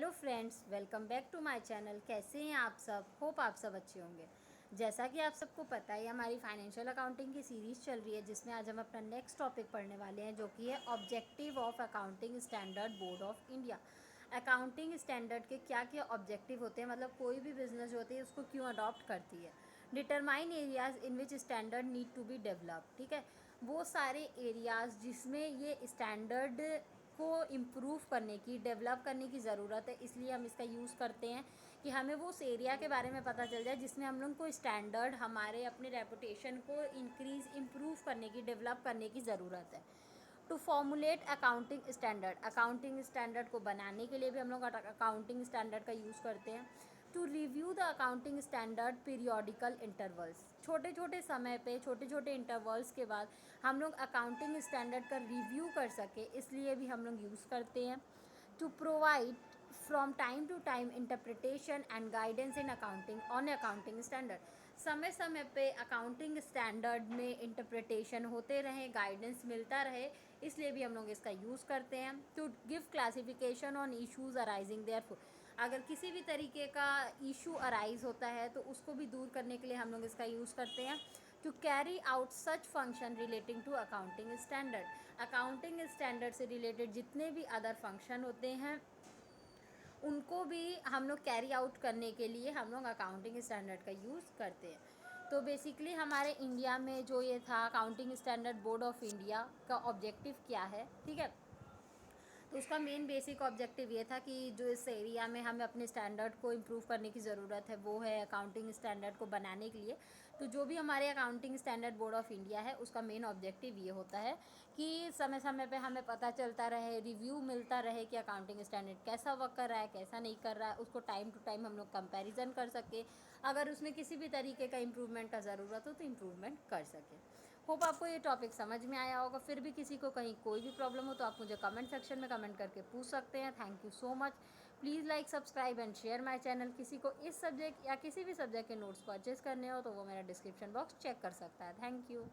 Hello friends, welcome back to my channel. कैसे हैं आप सब? होप आप सब अच्छे होंगे। जैसा कि आप सबको पता है, हमारी फाइनेंशियल अकाउंटिंग की सीरीज़ चल रही है, जिसमें आज हम अपना नेक्स्ट टॉपिक पढ़ने वाले हैं, जो कि है objective of accounting standard board of India. Accounting standard के क्या क्या ऑब्जेक्टिव होते हैं, मतलब कोई भी बिजनेस होती है उसको क्यों अडॉप्ट करती है। Determine areas in which standard need to be develop. ठीक है, वो सारे एरियाज़ जिसमें ये स्टैंडर्ड को इम्प्रूव करने की, डेवलप करने की ज़रूरत है, इसलिए हम इसका यूज़ करते हैं कि हमें वो उस एरिया के बारे में पता चल जाए जिसमें हम लोग को स्टैंडर्ड, हमारे अपने रेपुटेशन को इंक्रीज़, इम्प्रूव करने की, डेवलप करने की ज़रूरत है। टू फॉर्मुलेट अकाउंटिंग स्टैंडर्ड को बनाने के लिए भी हम लोग अकाउंटिंग स्टैंडर्ड का यूज़ करते हैं। To review the accounting standard periodical intervals, छोटे छोटे समय पे, छोटे छोटे इंटरवल्स के बाद हम लोग अकाउंटिंग स्टैंडर्ड का रिव्यू कर सके, इसलिए भी हम लोग यूज़ करते हैं। To provide from time to time interpretation and guidance in accounting on accounting standard, समय समय पे अकाउंटिंग स्टैंडर्ड में इंटरप्रिटेशन होते रहे, गाइडेंस मिलता रहे, इसलिए भी हम लोग इसका यूज़ करते हैं। To give classification on issues arising therefore, अगर किसी भी तरीके का इशू अराइज होता है तो उसको भी दूर करने के लिए हम लोग इसका यूज़ करते हैं। To carry out such function relating to accounting standard, accounting standard से रिलेटेड जितने भी अदर फंक्शन होते हैं उनको भी हम लोग कैरी आउट करने के लिए हम लोग अकाउंटिंग स्टैंडर्ड का यूज़ करते हैं। तो बेसिकली हमारे इंडिया में जो ये था, accounting standard board of India का ऑब्जेक्टिव क्या है, ठीक है, तो उसका मेन बेसिक ऑब्जेक्टिव ये था कि जो इस एरिया में हमें अपने स्टैंडर्ड को इम्प्रूव करने की ज़रूरत है, वो है अकाउंटिंग स्टैंडर्ड को बनाने के लिए। तो जो भी हमारे accounting standard board of India है, उसका मेन ऑब्जेक्टिव ये होता है कि समय समय पे हमें पता चलता रहे, रिव्यू मिलता रहे कि अकाउंटिंग स्टैंडर्ड कैसा वर्क कर रहा है, कैसा नहीं कर रहा है, उसको टाइम टू टाइम हम लोग कंपैरिजन कर सके, अगर उसमें किसी भी तरीके का इम्प्रूवमेंट का ज़रूरत हो तो इम्प्रूवमेंट कर सके। होप आपको ये टॉपिक समझ में आया होगा। फिर भी किसी को कहीं कोई भी प्रॉब्लम हो तो आप मुझे कमेंट सेक्शन में कमेंट करके पूछ सकते हैं। Thank you so much. Please like, subscribe and share my channel. किसी को इस सब्जेक्ट या किसी भी सब्जेक्ट के नोट्स परचेज करने हो तो वो मेरा डिस्क्रिप्शन बॉक्स चेक कर सकता है। Thank you.